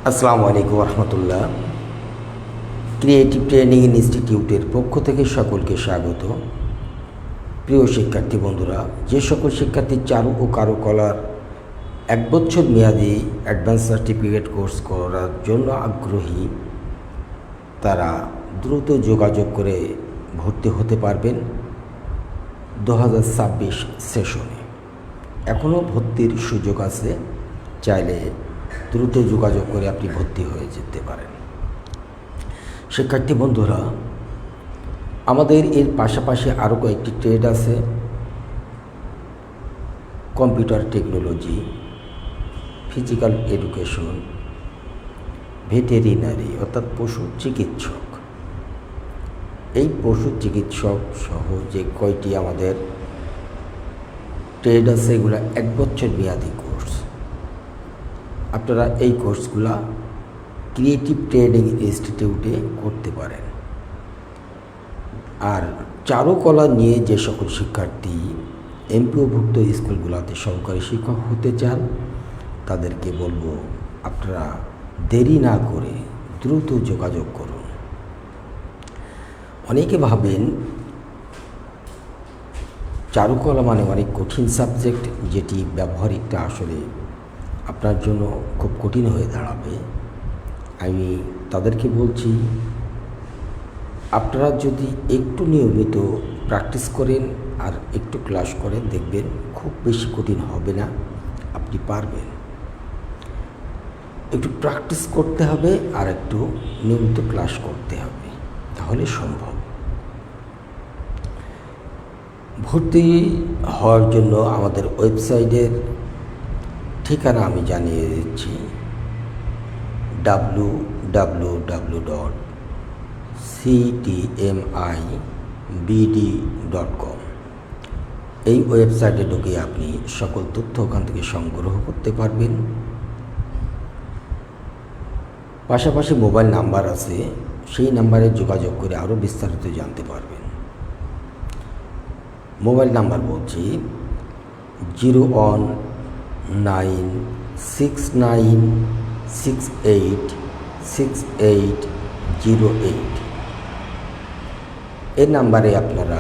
আসসালামু আলাইকুম রহমতুল্লাহ। Creative training ইনস্টিটিউটের পক্ষ থেকে সকলকে স্বাগত। প্রিয় শিক্ষার্থী বন্ধুরা, যে সকল শিক্ষার্থী চারু ও কারুকলার 1 বছর মেয়াদি অ্যাডভান্স সার্টিফিকেট কোর্স করার জন্য আগ্রহী, তারা দ্রুত যোগাযোগ করে ভর্তি হতে পারবেন 2026 সেশনে। এখনও ভর্তির সুযোগ আছে, চাইলে দ্রুত যোগাযোগ করে আপনি ভর্তি হয়ে যেতে পারেন। শিক্ষার্থী বন্ধুরা, আমাদের এর পাশাপাশি আরও কয়েকটি ট্রেড আছে: computer technology, physical education, veterinary অর্থাৎ পশু চিকিৎসক। এই পশু চিকিৎসক সহ যে কয়টি আমাদের ট্রেড আছে, এগুলো 1 বছর মেয়াদি কোর্স। আপনারা এই কোর্সগুলা ক্রিয়েটিভ ট্রেনিং ইনস্টিটিউটে করতে পারেন। আর চারুকলা নিয়ে যে সকল শিক্ষার্থী এমপিওভুক্ত স্কুলগুলোতে সহকারী শিক্ষক হতে চান, তাদেরকে বলবো আপনারা দেরি না করে দ্রুত যোগাযোগ করুন। অনেকে ভাবেন চারুকলা মানে অনেক কঠিন সাবজেক্ট, যেটি ব্যবহারিকটা আসলে আপনার জন্য খুব কঠিন হয়ে দাঁড়াবে। আমি তাদেরকে বলছি, আপনারা যদি একটু নিয়মিত প্র্যাকটিস করেন আর একটু ক্লাস করেন, দেখবেন খুব বেশি কঠিন হবে না, আপনি পারবেন। একটু প্র্যাকটিস করতে হবে আর একটু নিয়মিত ক্লাস করতে হবে, তাহলে সম্ভব। ভর্তি হওয়ার জন্য আমাদের ওয়েবসাইটের ঠিকানা আমি জানিয়ে দিচ্ছি: www.ctmibd.com। এই ওয়েবসাইটে ঢুকে আপনি সকল তথ্য ওখান থেকে সংগ্রহ করতে পারবেন। পাশাপাশি মোবাইল নাম্বার আছে, সেই নাম্বারে যোগাযোগ করে আরও বিস্তারিত জানতে পারবেন। মোবাইল নাম্বার বলছি 01969686808। এই নাম্বারে আপনারা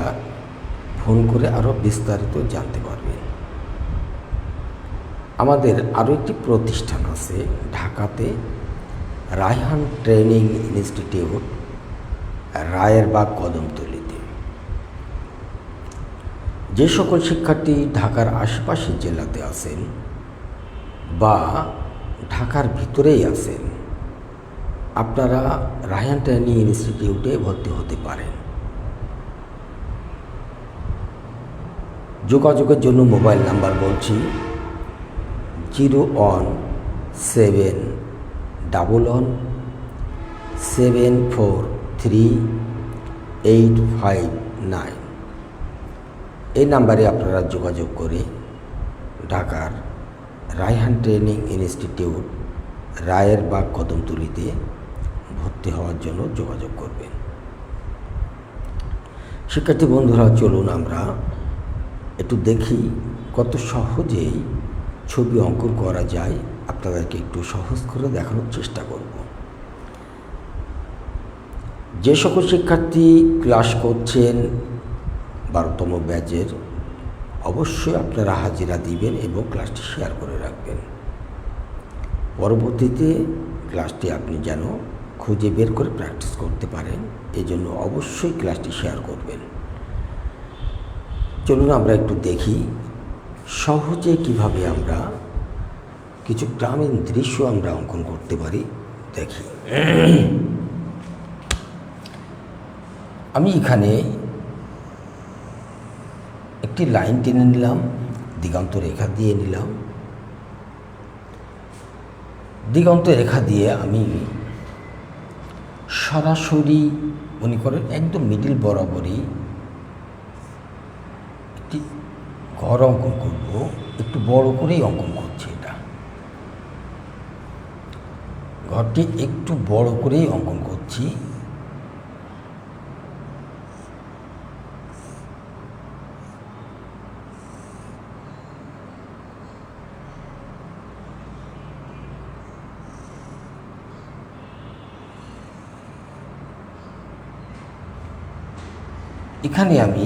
ফোন করে আরও বিস্তারিত জানতে পারবেন। আমাদের আরও একটি প্রতিষ্ঠান আছে ঢাকাতে, রায়হান ট্রেনিং ইনস্টিটিউট, রায়েরবাগ কদমতলীতে। যে সকল শিক্ষার্থী ঢাকার আশেপাশের জেলাতে আছেন বা ঢাকার ভিতরেই আছেন, আপনারা রায়হান ট্রেনিং ইনস্টিটিউটে ভর্তি হতে পারেন। যোগাযোগের জন্য মোবাইল নাম্বার বলছি 01711743859। এই নাম্বারে আপনারা যোগাযোগ করে ঢাকার রায়হান ট্রেনিং ইনস্টিটিউট, রায়েরবাগ কদমতলীতে ভর্তি হওয়ার জন্য যোগাযোগ করবেন। শিক্ষার্থী বন্ধুরা, চলুন আমরা একটু দেখি কত সহজেই ছবি অঙ্কন করা যায়। আপনাদেরকে একটু সহজ করে দেখানোর চেষ্টা করব। যে সকল শিক্ষার্থী ক্লাস করছেন 12তম ব্যাচের, অবশ্যই আপনারা হাজিরা দিবেন এবং ক্লাসটি শেয়ার করে রাখবেন। পরবর্তীতে ক্লাসটি আপনি যেন খুঁজে বের করে প্র্যাকটিস করতে পারেন, এই জন্য অবশ্যই ক্লাসটি শেয়ার করবেন। চলুন আমরা একটু দেখি সহজে কিভাবে আমরা কিছু গ্রামীণ দৃশ্য আমরা অঙ্কন করতে পারি। দেখি, আমি এখানে একটি লাইন টেনে নিলাম, দিগন্ত রেখা দিয়ে নিলাম। দিগন্ত রেখা দিয়ে আমি সরাসরি মনে করেন একদম মিডিল বরাবরই একটি ঘর অঙ্কন করব। একটু বড় করেই অঙ্কন করছি, এটা ঘরটি একটু বড় করেই অঙ্কন করছি। এখানে আমি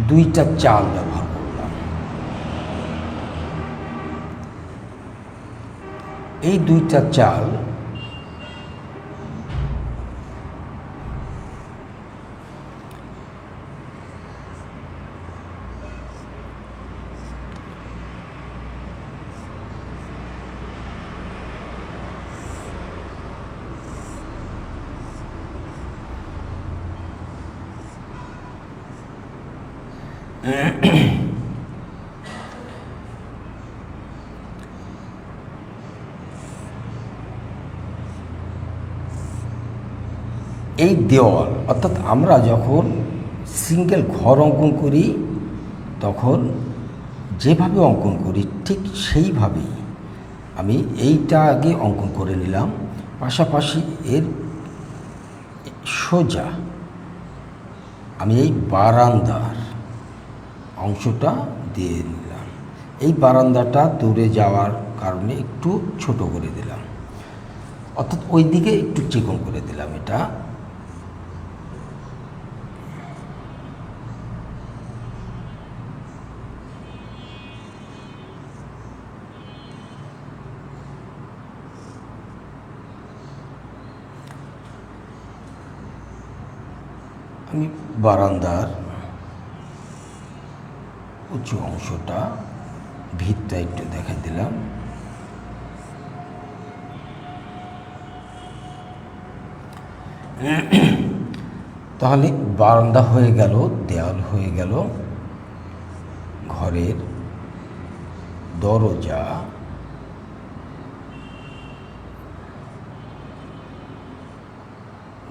2টা চাল ব্যবহার করলাম। এই 2টা চাল এই দেওয়াল, অর্থাৎ আমরা যখন সিঙ্গেল ঘর অঙ্কন করি তখন যেভাবে অঙ্কন করি ঠিক সেইভাবেই আমি এইটা আগে অঙ্কন করে নিলাম, পাশাপাশি এর সোজা আমি এই বারান্দার অংশটা দিয়ে নিলাম। এই বারান্দাটা দূরে যাওয়ার কারণে একটু ছোট করে দিলাম, অর্থাৎ ওই দিকে একটু চিকন করে দিলাম। এটা আমি বারান্দার উঁচু অংশটা ভিতটা একটু দেখাই দিলাম। তাহলে বারান্দা হয়ে গেল, দেয়াল হয়ে গেল, ঘরের দরজা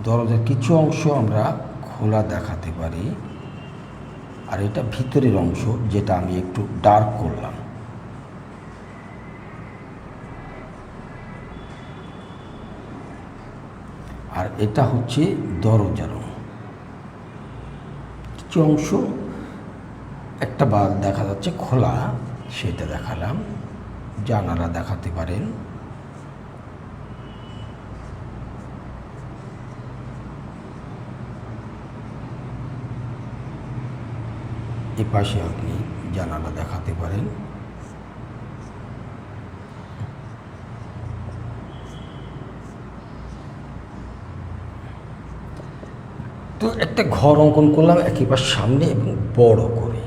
দরজার কিছু অংশ আমরা খোলা দেখাতে পারি, আর এটা ভিতরের অংশ যেটা আমি একটু ডার্ক করলাম। আর এটা হচ্ছে দরজার কিছু অংশ, একটা বাদ দেখা যাচ্ছে খোলা, সেটা দেখালাম। জানালা দেখাতে পারেন। এ পাশে আপনি জানালা দেখাতে পারেন। তো একটা ঘর অঙ্কন করলাম একেবারে সামনে এবং বড় করে।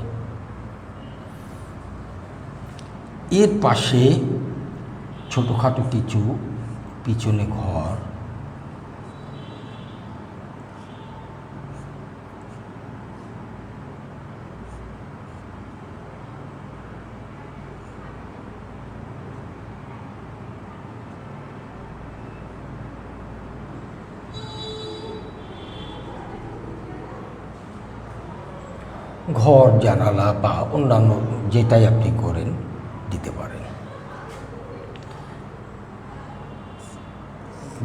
এর পাশে ছোটোখাটো কিছু পিছনে ঘর, ঘর জানালা বা অন্যান্য যেটাই আপনি করেন দিতে পারেন।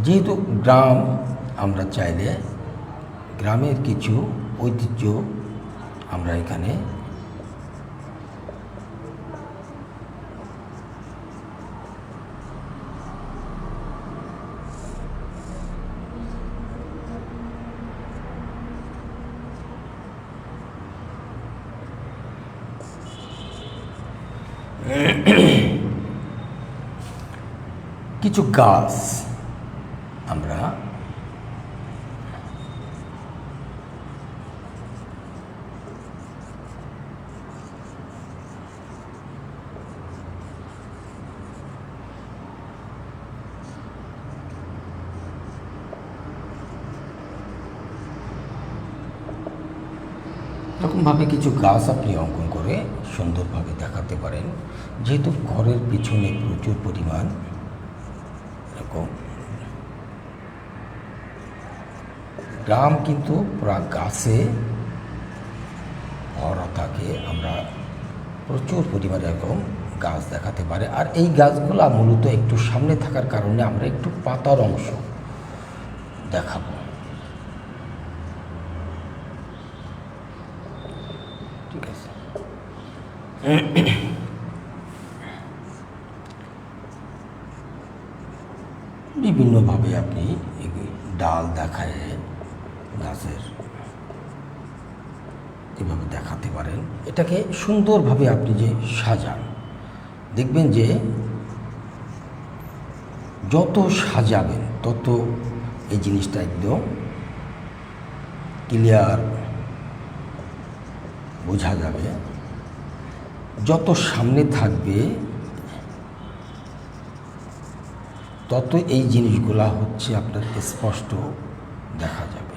যেহেতু গ্রাম, আমরা চাইলে গ্রামের কিছু ঐতিহ্য আমরা এখানে কিছু গাছ আমরা এরকমভাবে কিছু গাছ আপনি অঙ্কন করে সুন্দরভাবে দেখাতে পারেন। যেহেতু ঘরের পিছনে প্রচুর পরিমাণ এরকম গ্রাম কিন্তু পুরা গাছে ভরা থাকে, আমরা প্রচুর পরিমাণে এরকম গাছ দেখাতে পারে। আর এই গাছগুলো মূলত একটু সামনে থাকার কারণে আমরা একটু পাতার অংশ দেখাবো। ঠিক আছে, বিভিন্নভাবে আপনি ডাল দেখায় গাছের এভাবে দেখাতে পারেন। এটাকে সুন্দরভাবে আপনি যে সাজান, দেখবেন যে যত সাজাবেন তত এই জিনিসটা একদম ক্লিয়ার বোঝা যাবে। যত সামনে থাকবে তত এই জিনিসগুলা হচ্ছে আপনার স্পষ্ট দেখা যাবে।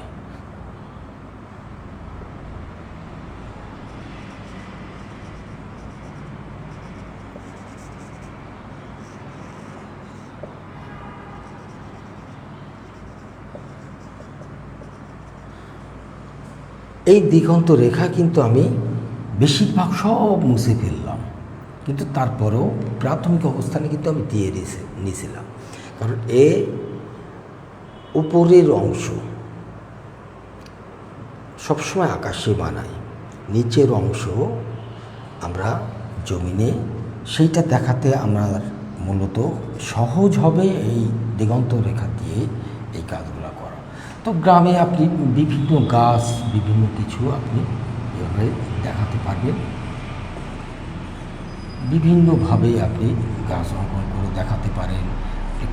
এই দিগন্ত রেখা কিন্তু আমি বেশিরভাগ সব মুছে ফেললাম, কিন্তু তারপরেও প্রাথমিক অবস্থানে কিন্তু আমি দিয়ে নিয়েছিলাম, কারণ উপরের অংশ সবসময় আকাশে বানাই, নিচের অংশ আমরা জমিনে, সেইটা দেখাতে আমার মূলত সহজ হবে এই দিগন্ত রেখা দিয়ে এই কাজগুলো করা। তো গ্রামে আপনি বিভিন্ন গাছ, বিভিন্ন কিছু আপনি এভাবে দেখাতে পারবেন, বিভিন্নভাবে আপনি গাছ অঙ্কন করে দেখাতে পারেন,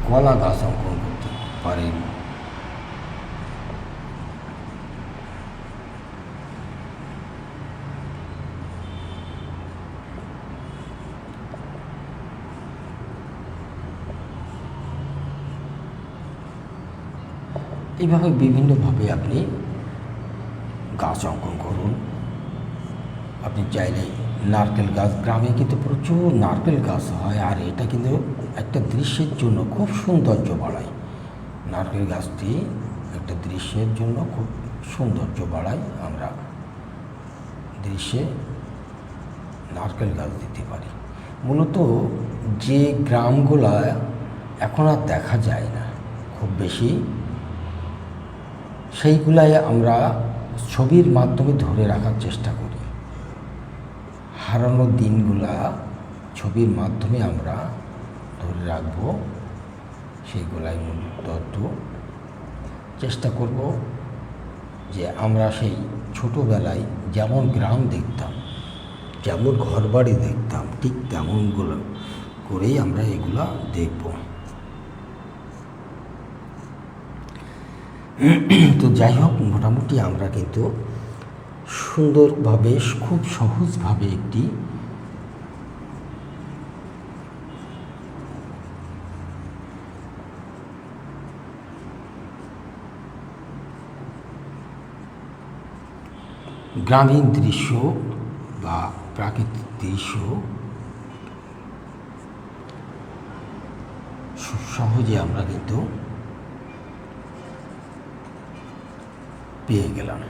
কলা গাছ অঙ্কন করতে পারেন। এইভাবে বিভিন্নভাবে আপনি গাছ অঙ্কন করুন। আপনি চাইলে নারকেল গাছ, গ্রামে কিন্তু প্রচুর নারকেল গাছ হয়, আর এটা কিন্তু একটা দৃশ্যের জন্য খুব সৌন্দর্য বাড়ায়। নারকেল গাছটি একটা দৃশ্যের জন্য খুব সৌন্দর্য বাড়ায়। আমরা দৃশ্যে নারকেল গাছ দিতে পারি। মূলত যে গ্রামগুলা এখন আর দেখা যায় না খুব বেশি, সেইগুলাই আমরা ছবির মাধ্যমে ধরে রাখার চেষ্টা করি। হারানো দিনগুলা ছবির মাধ্যমে আমরা ধরে রাখব, সেইগুলাই মূলত চেষ্টা করব যে আমরা সেই ছোটোবেলায় যেমন গ্রাম দেখতাম, যেমন ঘরবাড়ি দেখতাম, ঠিক তেমনগুলো করেই আমরা এগুলা দেখব। তো যাই হোক, মোটামুটি আমরা কিন্তু সুন্দরভাবে, খুব সহজভাবে একটি গ্রামীণ দৃশ্য বা প্রাকৃতিক দৃশ্য সহজে আমরা কিন্তু পেয়ে গেলাম।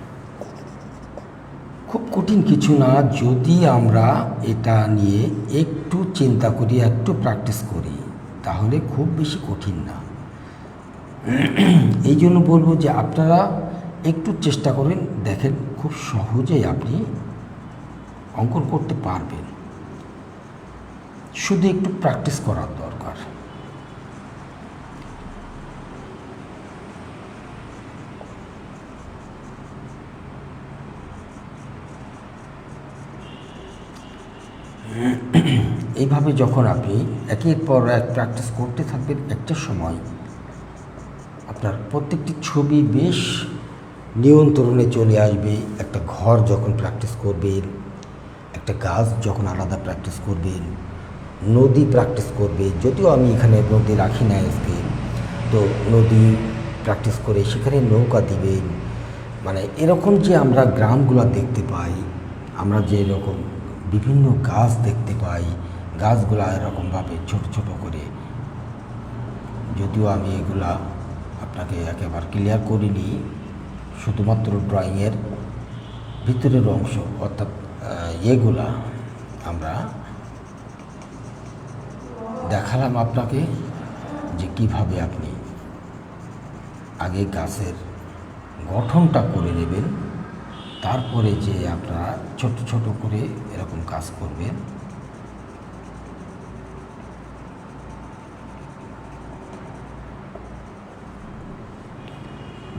খুব কঠিন কিছু না, যদি আমরা এটা নিয়ে একটু চিন্তা করি, একটু প্র্যাকটিস করি, তাহলে খুব বেশি কঠিন না। এই জন্য বলবো যে আপনারা একটু চেষ্টা করেন, দেখেন খুব সহজেই আপনি অঙ্কন করতে পারবেন, শুধু একটু প্র্যাকটিস করার দরকার। এইভাবে যখন আপনি একের পর এক প্র্যাকটিস করতে থাকবেন, একটা সময় আপনার প্রত্যেকটি ছবি বেশ নিয়ন্ত্রণে চলে আসবে। একটা ঘর যখন প্র্যাকটিস করবেন, একটা গাছ যখন আলাদা প্র্যাকটিস করবেন, নদী প্র্যাকটিস করবে, যদিও আমি এখানে নদী রাখি না আজকে, তো নদী প্র্যাকটিস করে সেখানে নৌকা দিবেন। মানে এরকম যে আমরা গ্রামগুলো দেখতে পাই, আমরা যে এরকম বিভিন্ন গাছ দেখতে পাই, গাছগুলা এরকমভাবে ছোট ছোট করে, যদিও আমি এগুলা আপনাকে একেবারে ক্লিয়ার করিনি, শুধুমাত্র ড্রয়িংয়ের ভিতরের অংশ অর্থাৎ এগুলা আমরা দেখালাম আপনাকে যে কিভাবে আপনি আগে গাছের গঠনটা করে নেবেন, তারপরে যে আপনারা ছোট ছোট করে এরকম কাজ করবেন।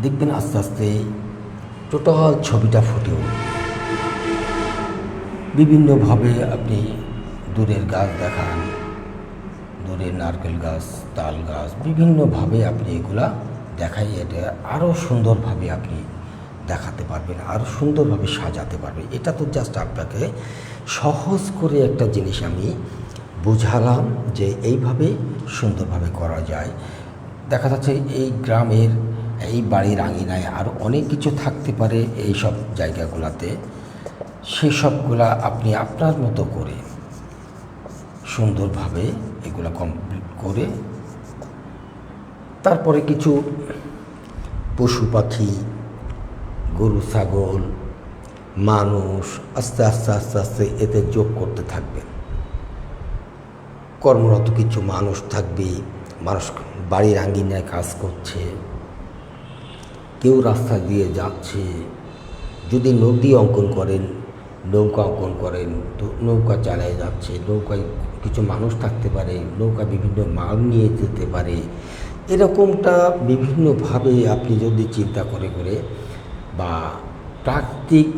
দেখবেন আস্তে আস্তে টোটাল ছবিটা ফুটে উঠবে। বিভিন্নভাবে আপনি দূরের গাছ দেখান, দূরের নারকেল গাছ, তাল গাছ, বিভিন্নভাবে আপনি এগুলা দেখাই, এটা আরও সুন্দরভাবে আপনি দেখাতে পারবেন, আরও সুন্দরভাবে সাজাতে পারবেন। এটা তো জাস্ট আপনাকে সহজ করে একটা জিনিস আমি বুঝালাম যে এইভাবে সুন্দরভাবে করা যায়। দেখা যাচ্ছে এই গ্রামের এই বাড়ির আঙিনায় আরও অনেক কিছু থাকতে পারে এই সব জায়গাগুলোতে, সেসবগুলা আপনি আপনার মতো করে সুন্দরভাবে এগুলো কমপ্লিট করে তারপরে কিছু পশু পাখি, গরু ছাগল, মানুষ আস্তে আস্তে আস্তে আস্তে এতে যোগ করতে থাকবেন। কর্মরত কিছু মানুষ থাকবে, মানুষ বাড়ির আঙ্গিনায় কাজ করছে, কেউ রাস্তা দিয়ে যাচ্ছে। যদি নদী অঙ্কন করেন, নৌকা অঙ্কন করেন, তো নৌকা চালায় যাচ্ছে, নৌকায় কিছু মানুষ থাকতে পারে, নৌকা বিভিন্ন মাল নিয়ে যেতে পারে। এরকমটা বিভিন্নভাবে আপনি যদি চিন্তা করে করে বা প্রাকৃতিক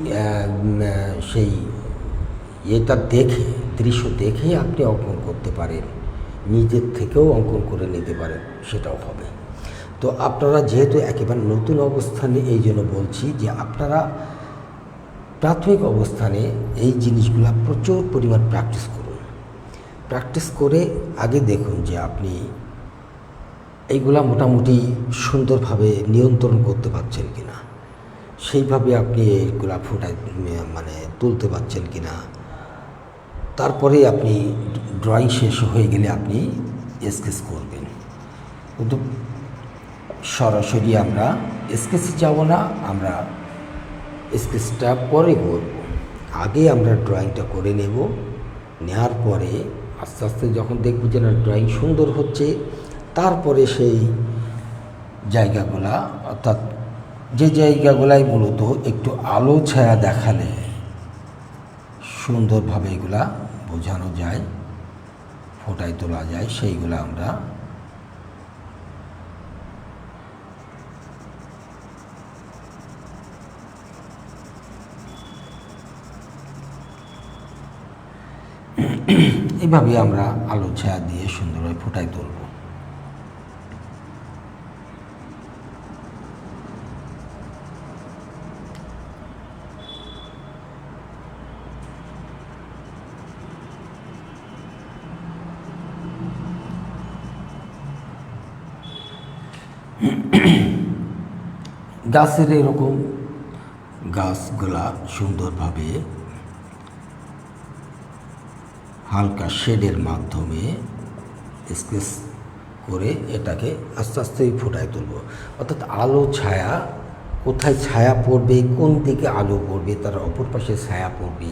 সেই এটা দেখে, দৃশ্য দেখে আপনি অঙ্কন করতে পারেন, নিজের থেকেও অঙ্কন করে নিতে পারেন, সেটাও হবে। তো আপনারা যেহেতু একেবারে নতুন অবস্থানে, এই জন্য বলছি যে আপনারা প্রাথমিক অবস্থানে এই জিনিসগুলো প্রচুর পরিমাণ প্র্যাকটিস করুন। প্র্যাকটিস করে আগে দেখুন যে আপনি এইগুলা মোটামুটি সুন্দরভাবে নিয়ন্ত্রণ করতে পারছেন কিনা, সেইভাবে আপনি এইগুলা ফুটায় মানে তুলতে পারছেন কিনা। তারপরে আপনি ড্রয়িং শেষ হয়ে গেলে আপনি স্কেচ করবেন। কিন্তু সরাসরি আমরা স্কেচে যাব না, আমরা স্কেচটা পরে করব। আগে আমরা ড্রয়িংটা করে নেব, নেওয়ার পরে আস্তে আস্তে যখন দেখব যে না ড্রয়িং সুন্দর হচ্ছে, তারপরে সেই জায়গাগুলা, অর্থাৎ যে জায়গাগুলাই মূলত একটু আলো ছায়া দেখালে সুন্দরভাবে এগুলা বোঝানো যায়, ফোটায় তোলা যায়, সেইগুলো আমরা এইভাবে আমরা আলো ছায়া দিয়ে সুন্দরভাবে ফুটায় তুলব। গাছের এরকম গাছগুলা সুন্দরভাবে হালকা শেডের মাধ্যমে স্কেচ করে এটাকে আস্তে আস্তে ফুটায় তুলব। অর্থাৎ আলো ছায়া, কোথায় ছায়া পড়বে, কোন দিকে আলো পড়বে, তার অপর পাশে ছায়া পড়বে,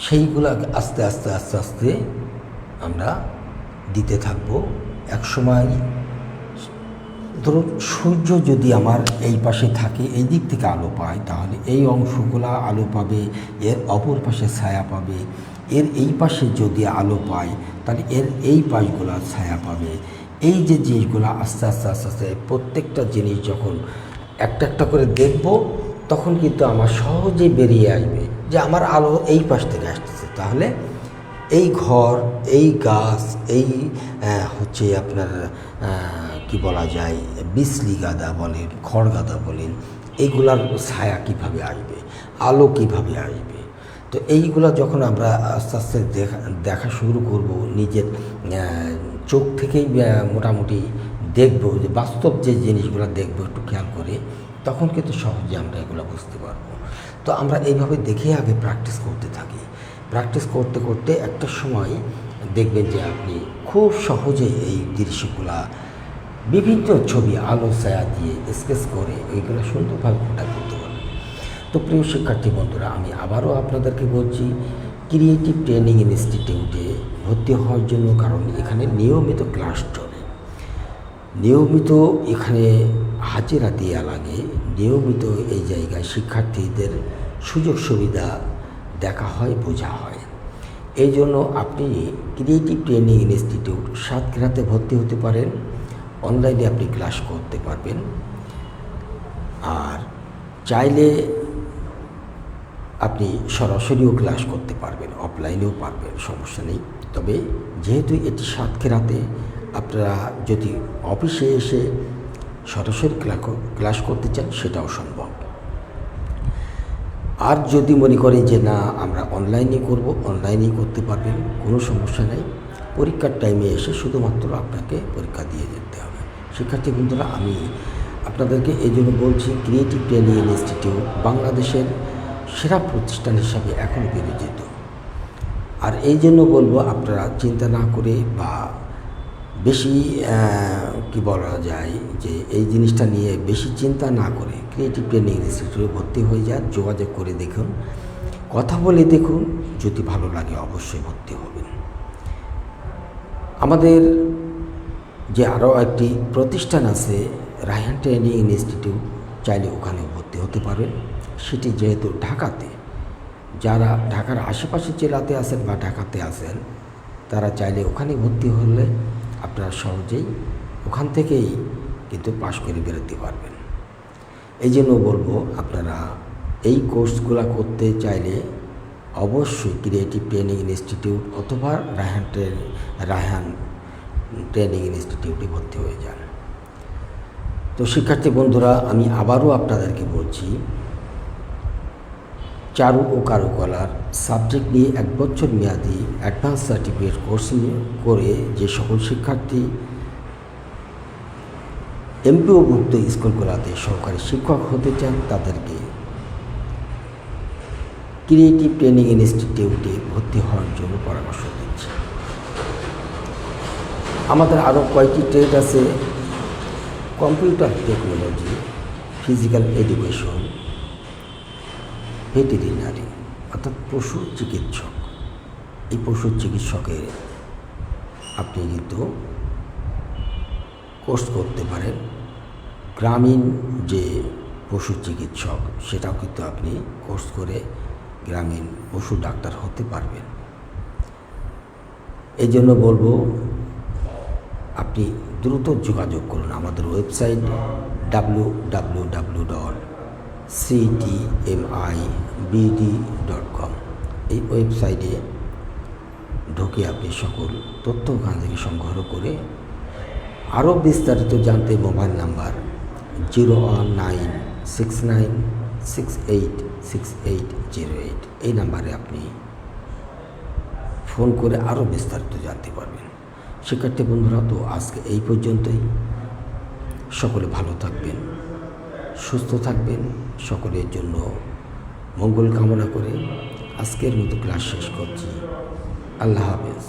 সেইগুলো আস্তে আস্তে আস্তে আস্তে আমরা দিতে থাকবো। একসময় ধরুন সূর্য যদি আমার এই পাশে থাকে, এই দিক থেকে আলো পায়, তাহলে এই অংশগুলা আলো পাবে, এর অপর পাশে ছায়া পাবে। এর এই পাশে যদি আলো পায়, তাহলে এর এই পাশগুলা ছায়া পাবে। এই যে জিনিসগুলো আস্তে আস্তে আস্তে আস্তে প্রত্যেকটা জিনিস যখন একটা একটা করে দেখব, তখন কিন্তু আমার সহজেই বেরিয়ে আসবে যে আমার আলো এই পাশ থেকে আসতেছে। তাহলে এই ঘর, এই গাছ, এই হচ্ছে আপনার কি বলা যায়, বিসলি গাদা বলেন, খড় গাদা বলেন, এইগুলার ছায়া কীভাবে আসবে, আলো কীভাবে আসবে। তো এইগুলা যখন আমরা আস্তে আস্তে দেখা শুরু করব, নিজের চোখ থেকেই মোটামুটি দেখব, যে বাস্তব যে জিনিসগুলো দেখব একটু খেয়াল করে, তখন কিন্তু সহজে আমরা এগুলো বুঝতে পারবো। তো আমরা এইভাবে দেখে আগে প্র্যাকটিস করতে থাকি। প্র্যাকটিস করতে করতে একটা সময় দেখবেন যে আপনি খুব সহজে এই দৃশ্যগুলা বিভিন্ন ছবি আলো ছায়া দিয়ে স্কেচ করে এইগুলো সুন্দরভাবে ফুটায় তুলতে পারবেন। তো প্রিয় শিক্ষার্থী বন্ধুরা, আমি আবারও আপনাদেরকে বলছি, ক্রিয়েটিভ ট্রেনিং ইনস্টিটিউটে ভর্তি হওয়ার জন্য, কারণ এখানে নিয়মিত ক্লাস চলে, নিয়মিত এখানে হাজিরা দেওয়া লাগে, নিয়মিত এই জায়গায় শিক্ষার্থীদের সুযোগ সুবিধা দেখা হয়, বোঝা হয়। এই জন্য আপনি ক্রিয়েটিভ ট্রেনিং ইনস্টিটিউট সাতক্ষীরাতে ভর্তি হতে পারেন, অনলাইনে আপনি ক্লাস করতে পারবেন। আর চাইলে আপনি সরাসরিও ক্লাস করতে পারবেন, অফলাইনেও পারবেন, সমস্যা নেই। তবে যেহেতু এটি সাতক্ষীরাতে, আপনারা যদি অফিসে এসে সরাসরি ক্লাস করতে চান সেটাও সম্ভব। আর যদি মনে করেন যে না আমরা অনলাইনে করব, অনলাইনেই করতে পারবেন, কোনো সমস্যা নেই। পরীক্ষার টাইমে এসে শুধুমাত্র আপনাকে পরীক্ষা দিয়ে যেতে হবে। শিক্ষার্থী বন্ধুরা, আমি আপনাদেরকে এই জন্য বলছি, ক্রিয়েটিভ ট্রেনিং ইনস্টিটিউট বাংলাদেশের সেরা প্রতিষ্ঠান হিসাবে এখনও বিবেচিত। আর এই জন্য বলবো, আপনারা চিন্তা না করে বা বেশি কি বলা যায় যে এই জিনিসটা নিয়ে বেশি চিন্তা না করে ক্রিয়েটিভ ট্রেনিং ইনস্টিটিউটে ভর্তি হয়ে যান, যোগাযোগ করে দেখুন, কথা বলে দেখুন, যদি ভালো লাগে অবশ্যই ভর্তি হবেন। আমাদের যে আরও একটি প্রতিষ্ঠান আছে রায়হান ট্রেনিং ইনস্টিটিউট, চাইলে ওখানে ভর্তি হতে পারেন। সেটি যেহেতু ঢাকাতে, যারা ঢাকার আশেপাশে জেলাতে আছেন বা ঢাকাতে আছেন, তারা চাইলে ওখানে ভর্তি হলে আপনারা সহজেই ওখান থেকেই কিন্তু পাশ করে বেরোতে পারবেন। এই জন্য বলবো, আপনারা এই কোর্সগুলো করতে চাইলে অবশ্যই ক্রিয়েটিভ ট্রেনিং ইনস্টিটিউট অথবা রায়হান ট্রেনিং ইনস্টিটিউটে ভর্তি হয়ে যান। তো শিক্ষার্থী বন্ধুরা, আমি আবারও আপনাদেরকে বলছি, চারু ও কারুকলার সাবজেক্ট নিয়ে 1 বছর মেয়াদি অ্যাডভান্স সার্টিফিকেট কোর্স করে যে সকল শিক্ষার্থী এমপিওভুক্ত স্কুলগুলোতে সহকারী শিক্ষক হতে চান, তাদেরকে ক্রিয়েটিভ ট্রেনিং ইনস্টিটিউটে ভর্তি হওয়ার জন্য পরামর্শ দিচ্ছি। আমাদের আরও কয়েকটি ট্রেড আছে: computer technology, physical education, veterinary অর্থাৎ পশু চিকিৎসক। এই পশু চিকিৎসকের আপনি কিন্তু কোর্স করতে পারেন। গ্রামীণ যে পশু চিকিৎসক, সেটাও কিন্তু আপনি কোর্স করে গ্রামীণ পশু ডাক্তার হতে পারবেন। এই জন্য বলবো, আপনি দ্রুত যোগাযোগ করুন আমাদের ওয়েবসাইট www.ctmibd.com। এই ওয়েবসাইটে ঢুকে আপনি সকল তথ্য ওখান থেকে সংগ্রহ করে আরও বিস্তারিত জানতে মোবাইল নাম্বার 01969686808 এই নাম্বারে আপনি ফোন করে আরও বিস্তারিত জানতে পারবেন। শিক্ষার্থী বন্ধুরা, তো আজকে এই পর্যন্তই। সকলে ভালো থাকবেন, সুস্থ থাকবেন, সকলের জন্য মঙ্গল কামনা করে আজকের মতো ক্লাস শেষ করছি। আল্লাহ হাফেজ।